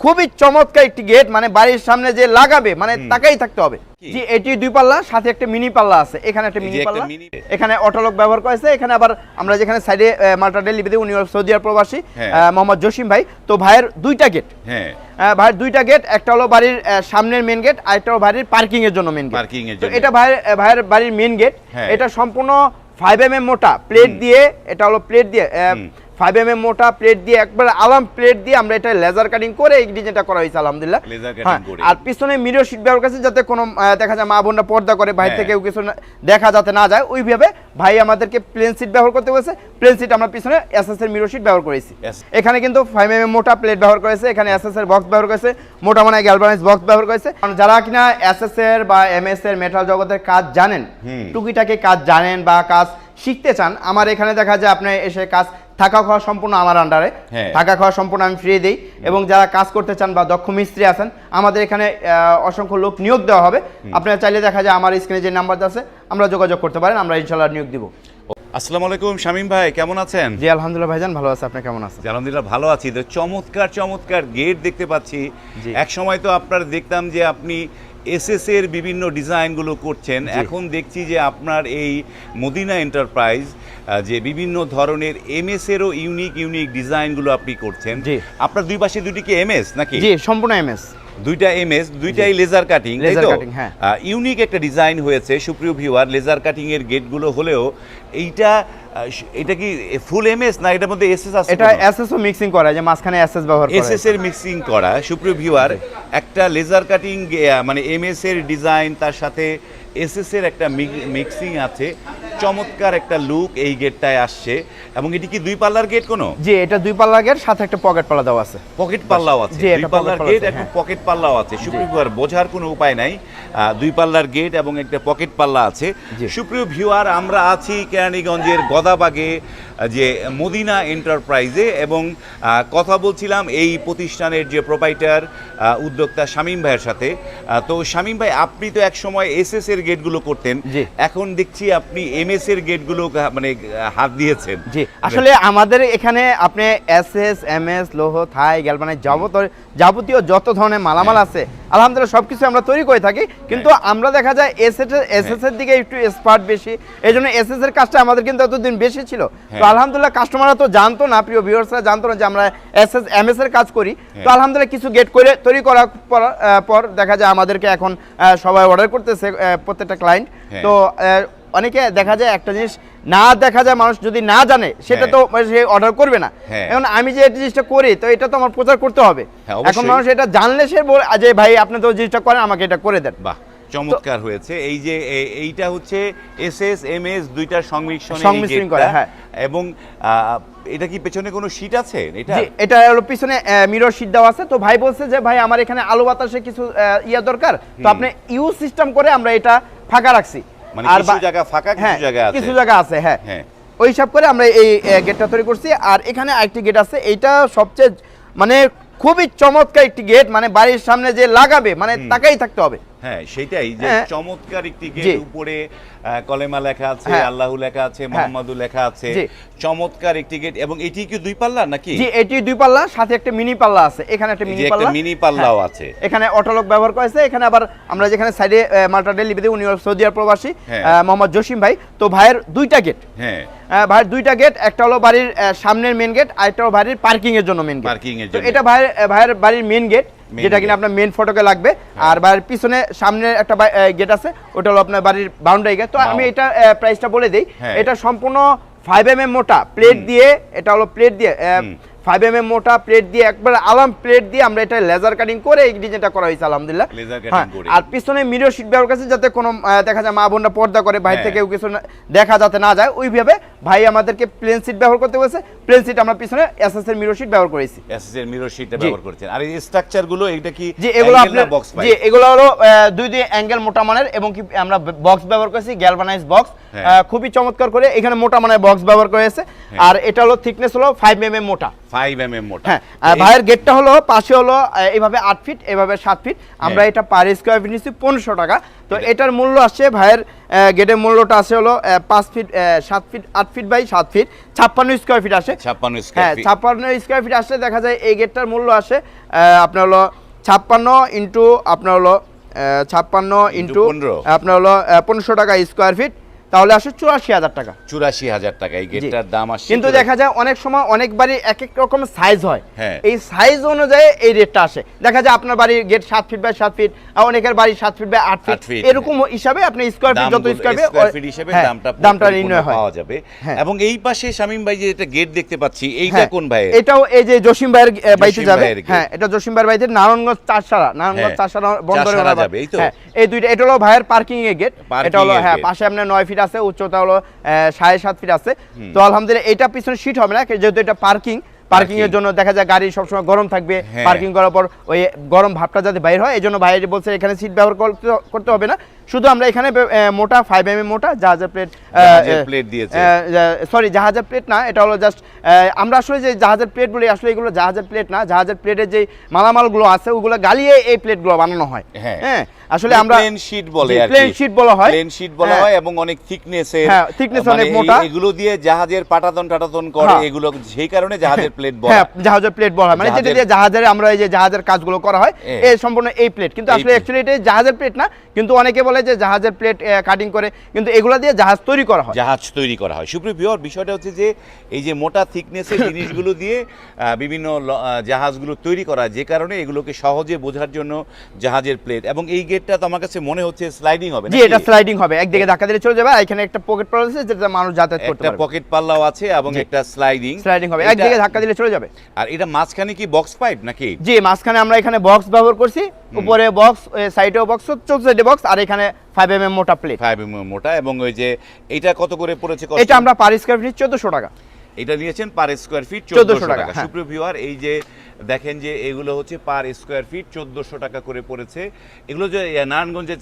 খুবই চমৎকার একটি গেট, মানে বাড়ির সামনে যে লাগাবে মানে তাকাই থাকতে হবে। জি, এটি দুই পাল্লা, সাথে একটা মিনি পাল্লা আছে, এখানে একটা মিনি পাল্লা, এখানে অটোলক ব্যবহার করেছে। এখানে আবার আমরা যেখানে সাইডে মালটা ডেলিভারি দিই, উনি সৌদি আরব প্রবাসী মোহাম্মদ জসিম ভাই। তো ভাইয়ের দুইটা গেট, ভাইয়ের দুইটা গেট, একটা হলো বাড়ির সামনের মেন গেট, আর একটা হলো বাড়ির পার্কিং এর জন্য মেন গেট। তো এটা ভাইয়ের বাড়ির মেন গেট। এটা সম্পূর্ণ 5mm মোটা প্লেট দিয়ে, এটা হলো প্লেট দিয়ে 5mm মোটা প্লেট দিয়ে, একবার আলাম প্লেট দিয়ে আমরা এটা লেজার কাটিং করে এই ডিজাইনটা করা হয়েছে আলহামদুলিল্লাহ। আর পিছনে মিরর শীট ব্যবহার করেছে, যাতে কোনো দেখা যায় মা বোনরা পর্দা করে বাইরে থেকে কিছু দেখা যাতে না যায়, ওইভাবে ভাই আমাদেরকে প্লেন সিট ব্যবহার করতে বলেছে। প্লেন সিট আমরা পিছনে এসএস এর মিরর শীট ব্যবহার করেছি। এখানে কিন্তু 5mm মোটা প্লেট ব্যবহার করেছে, এখানে এসএস এর বক্স ব্যবহার করেছে, মোটা মানে গ্যালভানাইজ বক্স ব্যবহার করেছে। যারা কিনা এসএস এর বা এমএস এর মেটাল জগতের কাজ জানেন, টুকিটাকি কাজ জানেন বা কাজ শিখতে চান, আমার এখানে দেখা যায় আপনি এসে কাজ, থাকা খাওয়া সম্পূর্ণ আমার আন্ডারে, থাকা খাওয়া সম্পূর্ণ আমি ফ্রি দিই। এবং যারা কাজ করতে চান বা দক্ষ মিস্ত্রি আছেন, আমাদের এখানে অসংখ্য লোক নিয়োগ দেওয়া হবে। আপনারা চাইলে দেখা যায় আমার স্ক্রিনে যে নাম্বারটা আছে আমরা যোগাযোগ করতে পারেন, আমরা ইনশাআল্লাহ নিয়োগ দিব। আসসালামু আলাইকুম শামীম ভাই, কেমন আছেন? জি আলহামদুলিল্লাহ ভাইজান, ভালো আছে, আপনি কেমন আছেন? আলহামদুলিল্লাহ ভালো আছি। তো চমৎকার চমৎকার গেট দেখতে পাচ্ছি। এক সময় তো আপনার দেখতাম যে আপনি এসএস এর বিভিন্ন ডিজাইনগুলো করছেন, এখন দেখছি যে আপনার এই মদিনা এন্টারপ্রাইজ যে বিভিন্ন ধরনের এমএস এরও ইউনিক ইউনিক ডিজাইনগুলো আপনি করছেন। আপনার দুই পাশে দুটি কি এমএস নাকি? জি সম্পূর্ণ এমএস, দুইটা এমএস, দুইটাই লেজার কাটিং, তাই তো? ইউনিক একটা ডিজাইন হয়েছে সুপ্রিয় ভিউয়ার, লেজার কাটিং এর গেটগুলো হলেও এটা কি ফুল এমএস না এটার মধ্যে এসএস আছে? এটা এসএস ও মিক্সিং করা, যে মাঝখানে এসএস ব্যবহার করা, এসএস এর মিক্সিং করা। সুপ্রিয় ভিউয়ার, একটা লেজার কাটিং মানে এমএস এর ডিজাইন, তার সাথে এসএস এর একটা মিক্সিং আছে, চমৎকার একটা লুক এই গেটটায় আসছে। এবং এটি কি দুই পাল্লার গেট কোনো? জি এটা দুই পাল্লার গেট, সাথে একটা পকেট পাল্লা দেওয়া আছে। পকেট পাল্লাও আছে, দুই পাল্লার গেট এবং পকেট পাল্লাও আছে। সুপ্রিয় ভিউয়ার, বোঝার কোনো উপায় নাই, দুই পাল্লার গেট এবং একটা পকেট পাল্লা আছে। সুপ্রিয় ভিউয়ার, আমরা আছি কেরানীগঞ্জের গদাবাগে যে মদিনা এন্টারপ্রাইজে, এবং কথা বলছিলাম এই প্রতিষ্ঠানের যে প্রোপাইটার উদ্যোক্তা শামীম ভাইয়ের সাথে। তো শামীম ভাই, আপনি তো এক সময় এসএস এর গেটগুলো করতেন, এখন দেখছি আপনি এমএস এর গেটগুলো মানে হাত দিয়েছেন। জি আসলে আমাদের এখানে আপনি এসএস, এমএস, লোহ, থাই, গ্যালভানাইজ যাবতীয় যত ধরনের মালামাল আছে আলহামদুলিল্লাহ সবকিছু আমরা তৈরি করে থাকি। কিন্তু আমরা দেখা যায় এসএস এর দিকে একটু এক্সপার্ট বেশি, এই জন্য এসএস এর কাজটা আমাদের কিন্তু এতদিন বেশি ছিল। তো আলহামদুলিল্লাহ কাস্টমাররা তো জানতো না, প্রিয় ভিউয়ার্সরা জানতো না যে আমরা এসএস, এমএস এর কাজ করি। তো আলহামদুলিল্লাহ কিছু গেট করে তৈরি করার পর দেখা যায় আমাদেরকে এখন সবাই অর্ডার করতেছে, প্রত্যেকটা ক্লায়েন্ট। তো অনেকে দেখা যায় একটা জিনিস না, দেখা যায় মানুষ যদি না জানে সেটা তো সে অর্ডার করবে না। এখন আমি যে জিনিসটা করি, তো এটা তো আমার প্রচার করতে হবে। এখন মানুষ এটা জানলে সে বলে যে ভাই আপনি তো জিনিসটা করেন, আমাকে এটা করে দেন। বাহ, চমৎকার হয়েছে। এই যে এইটা হচ্ছে এসএস এমএস দুইটার সংমিশ্রণ করা। এবং এটা কি পেছনে কোনো শীট আছে? এটা হলো পিছনে মিরর শীট দেওয়া আছে। তো ভাই বলছে যে ভাই আমার এখানে আলো বাতাসে কিছু দরকার, তো আপনি ইউ সিস্টেম করে আমরা এটা ফাঁকা রাখছি। মানে কিছু জায়গা ফাঁকা, কিছু জায়গা আছে, হ্যাঁ ওই সব করে আমরা এই গেটটা তৈরি করছি। আর এখানে আরেকটি গেট আছে, এইটা সবচেয়ে মানে খুবই চমৎকার একটি গেট, মানে বাড়ির সামনে যে লাগাবে মানে তাকাই থাকতে হবে। হ্যাঁ সেটাই, যে চমৎকার একটি গেট, উপরে কলেমা লেখা আছে, আল্লাহু লেখা আছে, মুহাম্মাদু লেখা আছে, চমৎকার একটি গেট। এবং এটি কি দুই পাল্লা নাকি? জি এটি দুই পাল্লা, সাথে একটা মিনি পাল্লা আছে, এখানে একটা মিনি পাল্লাও আছে, এখানে অটোলক ব্যবহার করেছে। এখানে আবার আমরা যেখানে সাইডে মালটা ডেলিভারি দিই, উনি সৌদি আরব প্রবাসী মোহাম্মদ জসিম ভাই। তো ভাইয়ের দুইটা গেট, ভাইয়ের দুইটা গেট, একটা হলো বাড়ির সামনের মেন গেট, আর একটা হলো বাড়ির পার্কিং এর জন্য মেন গেট। তো এটা ভাইয়ের বাড়ির মেন গেট, যেটা কিনা আপনার মেন ফটকে লাগবে। আর বাড়ির পিছনে সামনে একটা গেট আছে, ওটা হলো আপনার বাড়ির বাউন্ডারি গেট। তো আমি এটা প্রাইসটা বলে দিই, এটা সম্পূর্ণ 5mm মোটা প্লেট দিয়ে, এটা হলো প্লেট দিয়ে 5mm মোটা প্লেট দিয়ে, একবার আলাম প্লেট দিয়ে আমরা এটা লেজার কাটিং করে এই ডিজাইনটা করা হয়েছে আলহামদুলিল্লাহ। আর পিছনে মিরর শীট ব্যবহার করেছে, যাতে কোনো দেখা যায় মা বোনরা পর্দা করে বাইরে থেকে কিছু দেখা যাতে না যায়, ওইভাবে ভাই আমাদেরকে প্লেন সিট ব্যবহার করতে বলেছে। প্লেন সিট আমরা পিছনে এসএস এর মিরর শীট ব্যবহার করেছি। এসএস এর মিরর শীটটা ব্যবহার করেছেন। আর এই স্ট্রাকচার গুলো এটা কি? জি এগুলো আপনার জি এগুলো হলো দুই অ্যাঙ্গেল মোটা মানের, এবং কি আমরা বক্স ব্যবহার করেছি, গ্যালভানাইজ বক্স, খুবই চমৎকার করে এখানে মোটা মানের বক্স ব্যবহার করেছে। আর এটা হলো থিকনেস হলো 5 mm মোটা। 5 mm মোটা। হ্যাঁ, ভাইয়ের গেটটা হলো পাশে হলো এইভাবে 8 ফিট, এভাবে 7 ফিট। আমরা এটা পার স্কয়ার ফিট নিচ্ছি 1500 টাকা। তো এটার মূল্য আসছে ভাইয়ের গেটের মূল্যটা আছে হলো 5 feet 7 feet 8 feet by 7 feet 56 square feet আসে। 56 স্কয়ার ফিট। 56 স্কয়ার ফিট আসলে দেখা যায় এই গেটটার মূল্য আসে আপনার হলো 56 ইনটু আপনার হলো 56 ইনটু আপনার হলো 1500 টাকা স্কয়ার ফিট, তাহলে আসে 84,000 টাকা। 84,000 টাকা এই গেটটার দাম আসে। কিন্তু দেখা যায় অনেক সময় অনেক বাড়ি এক এক রকম সাইজ হয়, এই সাইজ অনুযায়ী এই রেটটা আসে। দেখা যায় আপনার বাড়ির গেট 7 ফিট বাই 7 ফিট, আর অনেকের বাড়ি 7 ফিট বাই 8 ফিট, এরকম হিসাবে আপনি স্কয়ার ফিট যত স্কয়ার ফিট হিসাবে দামটা নির্ণয় হয় পাওয়া যাবে। এবং এই পাশে শামীম ভাই যে এটা গেট দেখতে পাচ্ছি, এইটা কোন ভাই? এটাও এই যে জসিম ভাইয়ের বাড়িতে যাবে। হ্যাঁ, এটা জসিম ভাইয়ের বাড়িতে নারায়ণগঞ্জ চারসারা বন্দরে যাবে। হ্যাঁ, এই দুইটা এটা হলো ভাইয়ের পার্কিং এর গেট। এটা হলো হ্যাঁ পাশে আপনার 9 ফিট আছে, উচ্চতা হলো 7.5 ফিট আছে। তো আলহামদুলিল্লাহ এটা পিছনে শীট হবে না, যেহেতু এটা পার্কিং এর জন্য দেখা যায় গাড়ি সবসময় গরম থাকবে। পার্কিং করার পর ওই গরম ভাবটা যাতে বাইর হয়, এই জন্য ভাই বলছে এখানে সিট ব্যবহার করতে হবে না। শুধু আমরা এখানে মোটা 5 mm মোটা জাহাজের প্লেট দিয়েছে। সরি, জাহাজের প্লেট না, এটা হলো জাস্ট আমরা আসলে যে জাহাজের প্লেট বলি, আসলে এগুলো জাহাজের প্লেট না। জাহাজের প্লেটের যে মালামালগুলো আছে ওগুলো গালিয়ে এই প্লেটগুলো বানানো হয়। হ্যাঁ, আসলে আমরা প্লেন শীট বলে আর কি, প্লেন শীট বলা হয়, প্লেন শীট বলা হয়। এবং অনেক থিকনেসের, থিকনেস অনেক মোটা, এগুলো দিয়ে জাহাজের টাটাতন করে, এগুলো সেই কারণে জাহাজের প্লেট বলা। হ্যাঁ, জাহাজের প্লেট বলা হয়, মানে যেটা দিয়ে জাহাজের আমরা এই যে জাহাজের কাজগুলো করা হয় এই সম্পূর্ণ এই প্লেট। কিন্তু আসলে অ্যাকচুয়ালি এটা জাহাজের প্লেট না, কিন্তু অনেকে বলে যে জাহাজের প্লেট কাটিং করে, কিন্তু এগুলো দিয়ে জাহাজ তৈরি করা হয়। জাহাজ তৈরি করা হয়। সুপ্রিয় ভিউয়ার, বিষয়টা হচ্ছে যে এই যে মোটা থিকনেসের জিনিসগুলো দিয়ে বিভিন্ন জাহাজগুলো তৈরি করা, যে কারণে এগুলোকে সহজে বোঝার জন্য জাহাজের প্লেট। এবং এই গেটটা তো আমার কাছে মনে হচ্ছে স্লাইডিং হবে। জি, এটা স্লাইডিং হবে, একদিকে ধাক্কা দিলে চলে যাবে। এখানে একটা পকেট পাল্লা আছে যেটা মানুষ যাতায়াত করতে পারবে, একটা পকেট পাল্লাও আছে এবং একটা স্লাইডিং হবে, একদিকে ধাক্কা দিলে চলে যাবে। আর এটা মাঝখানে কি বক্স পাইপ নাকি? জি, মাঝখানে আমরা এখানে বক্স ব্যবহার করছি, উপরে বক্স, সাইডেও বক্স, চতুর্থ সাইডে বক্স, আর এখানে 5 mm মোটা প্লেট। 5 mm মোটা। এবং ওই যে এটা কত করে পড়েছে? এটা আমরা পার স্কয়ার ফিট 1400 টাকা। এটা নিয়েছেন পার স্কয়ার ফিট 1400 টাকা। সুপ্রিয় ভিউয়ার, এই যে দেখেন যে এগুলো হচ্ছে পার স্কয়ার ফিট 1400 টাকা করে পড়েছে। এগুলো যে নারায়ণগঞ্জে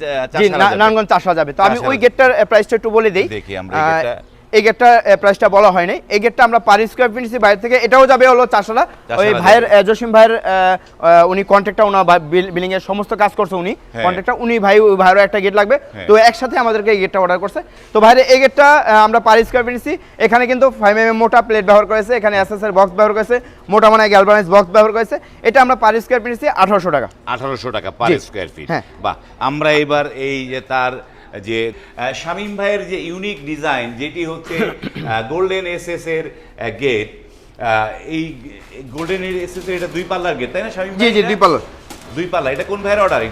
নারায়ণগঞ্জ চাষা যাবে। তো আমি ওই গেটটার প্রাইসটা একটু বলে দেই। দেখি আমরা এই গেটটা, এই গেটটা প্রাইসটা বলা হয়নি। এই গেটটা আমরা পার স্কয়ার ফিট নিছি বাইরে থেকে, এটাও যাবে হলো চাষারা। ওই ভাইয়ের জসিম ভাইয়ের উনি কন্ট্রাক্টটা, ওনার বিল্ডিং এর সমস্ত কাজ করছে উনি কন্ট্রাক্টটা, উনি ওই ভাইয়েরও একটা গেট লাগবে, তো একসাথে আমাদেরকে এই গেটটা অর্ডার করছে। তো ভাইয়ের এই গেটটা আমরা পার স্কয়ার ফিট নিছি। এখানে কিন্তু 5 mm মোটা প্লেট ব্যবহার করেছে, এখানে এসএস এর বক্স ব্যবহার করেছে, মোটা মানে গ্যালভানাইজ বক্স ব্যবহার করেছে। এটা আমরা পার স্কয়ার ফিট নিছি 1800 টাকা। 1800 টাকা পার স্কয়ার ফিট। বাহ, আমরা এবার এই যে তার যে শামীম ভাইয়ের যে ইউনিক ডিজাইন, যেটি হচ্ছে গোল্ডেন এসএস এর গেট, এই গোল্ডেন এসএস এর এটা 2 পাল্লার গেট, তাই না শামীম ভাই? জি, 2 পাল্লা। 2 পাল্লা। এটা কোন ভাইয়ের অর্ডার?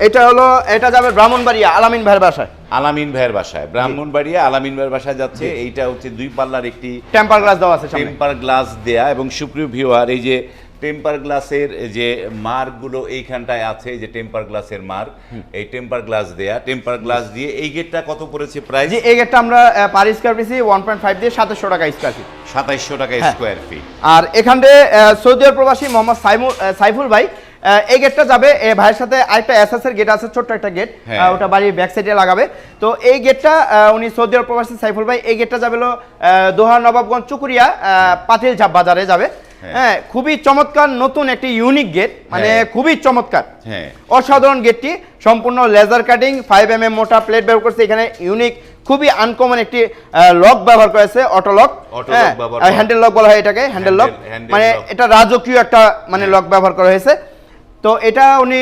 এটা হলো, এটা যাবে ব্রাহ্মণবাড়িয়া আলামিন ভাইয়ের বাসায়। আলামিন ভাইয়ের বাসায়, ব্রাহ্মণবাড়িয়া আলামিন ভাইয়ের বাসায় যাচ্ছে। এইটা হচ্ছে 2 পাল্লার একটি টেম্পার গ্লাস দেওয়া আছে, টেম্পার গ্লাস দেয়া। এবং সুপ্রিয় ভিউয়ার, এই যে টেম্পার গ্লাসের যে মার্কগুলো এইখানটায় আছে, যে টেম্পার গ্লাসের মার্ক, এই টেম্পার গ্লাস দেয়া। টেম্পার গ্লাস দিয়ে এই গেটটা কত পড়েছে প্রাইস? জি, এই গেটটা আমরা পার স্কয়ার ফিট 1.5 দিয়ে 2700 টাকা স্কয়ার ফিট। 2700 টাকা স্কয়ার ফিট। আর এখানে সৌদি আরব প্রবাসী মোহাম্মদ সাইফুল ভাই, এই গেটটা যাবে ভাইয়ের সাথে আরেকটা এসএস এর গেট আছে, ছোট্ট একটা গেট, ওটা বাড়ির ব্যাক সাইডে লাগাবে। তো এই গেটটা উনি সৌদি আরব প্রবাসী সাইফুল ভাই, এই গেটটা যাবে দোহা নবাবগঞ্জ চুকুরিয়া পাতিল ঝাপ বাজারে যাবে। হ্যাঁ, খুবই চমৎকার নতুন একটি ইউনিক গেট, মানে খুবই চমৎকার, অসাধারণ গেটটি, সম্পূর্ণ লেজার কাটিং, 5 mm মোটা প্লেট ব্যবহার করছে। এখানে ইউনিক, খুবই আনকমন একটি লক ব্যবহার করেছে, অটো লক, হ্যান্ডেল লক বলা হয় এটাকে, হ্যান্ডেল লক, মানে এটা রাজকীয় একটা মানে লক ব্যবহার করা হয়েছে। তো এটা উনি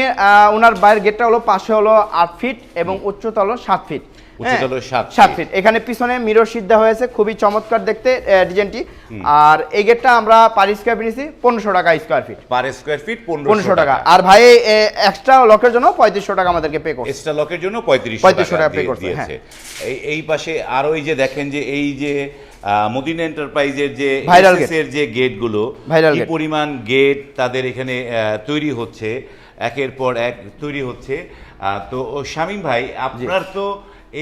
ওনার বাইরের গেটটা হলো পাশে হলো 8 ফিট এবং উচ্চতা হলো 7 ফিট। 7 ফিট। এখানে পিছনে মিরর শীট দেওয়া হয়েছে, খুবই চমৎকার দেখতে ডিজাইনটি। আর এই গেটটা আমরা পার স্কয়ার ফিট নিছি 1500 টাকা square feet. Per square feet 1500 টাকা। আর ভাই এক্সট্রা লকের জন্য 3500 টাকা আমাদেরকে পে করছে। এক্সট্রা লকের জন্য 3500 টাকা পে করছে। এই পাশে আর ওই যে দেখেন যে এই যে মদিনা এন্টারপ্রাইজের যে এসএসের যে গেটগুলো, কি পরিমাণ গেট তাদের এখানে তৈরি হচ্ছে, একের পর এক তৈরি হচ্ছে। তো শামীম ভাই, আপনার তো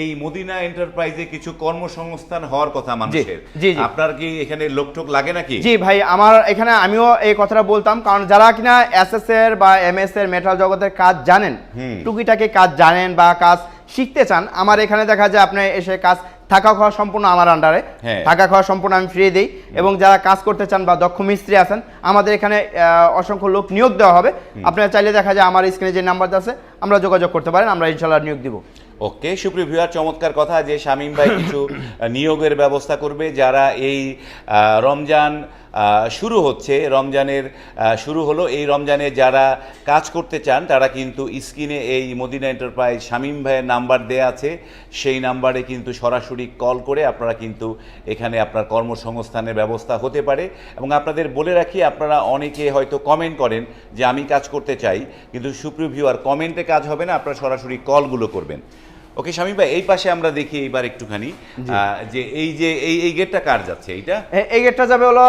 এই মদিনা এন্টারপ্রাইজে কিছু কর্মসংস্থান হওয়ার কথা মানুষের, আপনার কি এখানে লোকটোক লাগে নাকি? জি ভাই, আমার এখানে আমিও এই কথাটা বলতাম, কারণ যারা কিনা এসএস এর বা এমএস এর মেটাল জগতের কাজ জানেন, টুকিটাকি কাজ জানেন বা কাজ শিখতে চান, আমার এখানে দেখা যায় আপনি এসে কাজ থাকা খাওয়া সম্পূর্ণ আমার আন্ডারে, থাকা খাওয়া সম্পূর্ণ আমি ফ্রি দিই। এবং যারা কাজ করতে চান বা দক্ষ মিস্ত্রি আছেন, আমাদের এখানে অসংখ্য লোক নিয়োগ দেওয়া হবে। আপনারা চাইলে দেখা যায় আমার স্ক্রিনে যে নাম্বার আছে আমরা যোগাযোগ করতে পারেন, আমরা ইনশাআল্লাহ নিয়োগ দিব। ওকে, সুপ্রিয় ভিউয়ার, চমৎকার কথা যে শামীম ভাই কিছু নিয়োগের ব্যবস্থা করবে। যারা এই রমজান শুরু হচ্ছে, রমজানের শুরু হলো, এই রমজানে যারা কাজ করতে চান তারা কিন্তু স্ক্রিনে এই মদিনা এন্টারপ্রাইজ শামীম ভাইয়ের নাম্বার দেয়া আছে, সেই নাম্বারে কিন্তু সরাসরি কল করে আপনারা কিন্তু এখানে আপনার কর্মসংস্থানের ব্যবস্থা হতে পারে। এবং আপনাদের বলে রাখি, আপনারা অনেকে হয়তো কমেন্ট করেন যে আমি কাজ করতে চাই, কিন্তু সুপ্রিয় ভিউয়ার কমেন্টে কাজ হবে না, আপনারা সরাসরি কলগুলো করবেন। ওকে শামীম ভাই, এই পাশে আমরা দেখি এইবার একটুখানি যে এই গেটটা কার যাচ্ছে? এই গেটটা যাবে হলো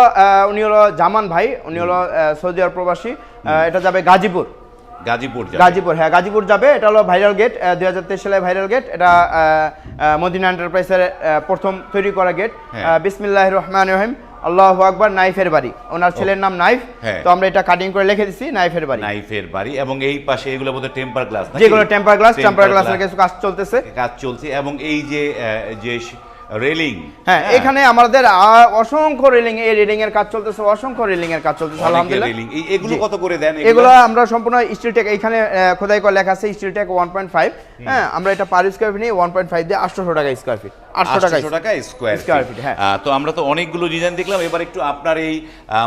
উনি হলো জামান ভাই, উনি হলো সৌদি আরব প্রবাসী। এটা যাবে গাজীপুর। হ্যাঁ, গাজীপুর যাবে। এটা হলো ভাইরাল গেট, 2023 সালে ভাইরাল গেট। এটা মদিনা এন্টারপ্রাইজের প্রথম তৈরি করা গেট। বিসমিল্লাহির রহমানির রহিম, আল্লাহু আকবার। নাইফের বাড়ি, ওনার ছেলের নাম নাইফ, তো আমরা এটা কাটিং করে লিখে দিছি নাইফের বাড়ি। এবং এই পাশে এগুলো বোধহয় টেম্পার গ্লাস, যেগুলো টেম্পার গ্লাসের কিছু কাজ চলছে। এবং এই যে রেলিং, হ্যাঁ, এখানে আমাদের অসংখ্য রেলিং, এই রেলিং এর কাজ চলতেছে, অসংখ্য রেলিং এর কাজ চলতেছে আলহামদুলিল্লাহ। এগুলো কত করে দেন? এগুলো আমরা সম্পূর্ণ স্টিল টেক, এখানে খোদাই করে লেখা আছে স্টিল টেক 1.5। হ্যাঁ, আমরা এটা পার স্কয়ার ফিট নিয়ে 1.5 দিয়ে 800 টাকা স্কয়ার ফিট। 800 টাকা স্কয়ার ফিট। হ্যাঁ, তো আমরা তো অনেকগুলো ডিজাইন দেখলাম। এবার একটু আপনার এই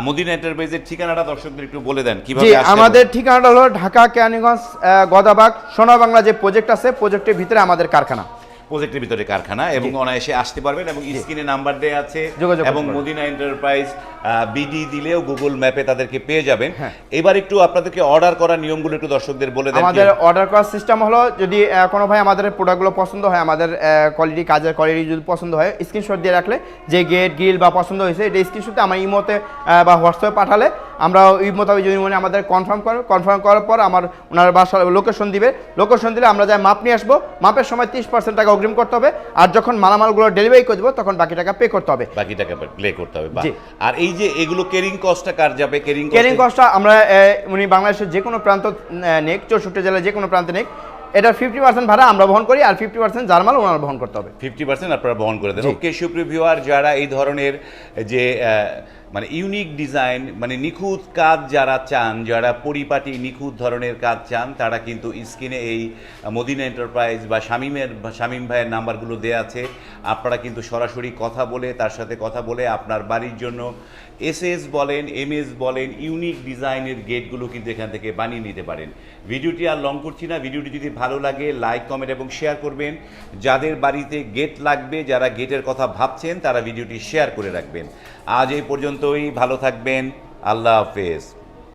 মদিনা এন্টারপ্রাইজের ঠিকানাটা দর্শকদের একটু বলে দেন কিভাবে আসবে। আমাদের ঠিকানাটা হলো ঢাকা কেরানীগঞ্জ গদাবাগ সোনা বাংলা যে প্রজেক্ট আছে, প্রজেক্টের ভিতরে আমাদের কারখানা, এবং অনায়াসে আসতে পারবেন। এবং স্ক্রিনে নাম্বার দেয়া আছে, এবং মদিনা এন্টারপ্রাইজ বিডি দিলেও গুগল ম্যাপে তাদেরকে পেয়ে যাবেন। এবার একটু আপনাদেরকে অর্ডার করার নিয়মগুলো একটু দর্শকদের বলে দেন। আমাদের অর্ডার করার সিস্টেম হলো, যদি কোনো ভাই আমাদের প্রোডাক্টগুলো পছন্দ হয়, আমাদের কাজের কোয়ালিটি যদি পছন্দ হয়, স্ক্রিনশট দিয়ে রাখলে যে গেট গ্রিল বা পছন্দ হয়েছে, এটা স্ক্রিনশটে আমার ইমোতে বা হোয়াটসঅ্যাপে পাঠালে আমরা ওই মোতাবেক যদি মনে আমাদের কনফার্ম করার পর ওনার বাসার লোকেশন দিলে আমরা যাই মাপ নিয়ে আসবো। মাপের সময় 30% টাকা অগ্রিম করতে হবে, আর যখন মালামালগুলো ডেলিভারি করে দেবো তখন বাকি টাকা পে করতে হবে। আর এই যে এগুলো কেরিং কস্টটা কার যাবে? কেরিং কস্টটা আমরা উনি বাংলাদেশের যে কোনো প্রান্ত নেক, 64 জেলার যে কোনো প্রান্তে নেক, এটা 50% ভাড়া আমরা বহন করি, আর 50% জার্মাল ওনারা বহন করতে হবে। 50% আপনারা বহন করে দেন। ওকে সুপ্রিয় ভিউয়ার, যারা এই ধরনের যে মানে ইউনিক ডিজাইন, মানে নিখুঁত কাজ যারা চান, যারা পরিপাটি নিখুঁত ধরনের কাজ চান, তারা কিন্তু স্ক্রিনে এই মদিনা এন্টারপ্রাইজ বা শামীম ভাইয়ের নাম্বারগুলো দেওয়া আছে। আপনারা কিন্তু সরাসরি তার সাথে কথা বলে আপনার বাড়ির জন্য এসএস বলেন, এমএস বলেন, ইউনিক ডিজাইনের গেটগুলো কিন্তু এখান থেকে বানিয়ে নিতে পারেন। ভিডিওটি আর লং করছি না, ভিডিওটি যদি ভালো লাগে লাইক, কমেন্ট এবং শেয়ার করবেন। যাদের বাড়িতে গেট লাগবে, যারা গেটের কথা ভাবছেন, তারা ভিডিওটি শেয়ার করে রাখবেন। আজ এই পর্যন্তই, ভালো থাকবেন, আল্লাহ হাফেজ।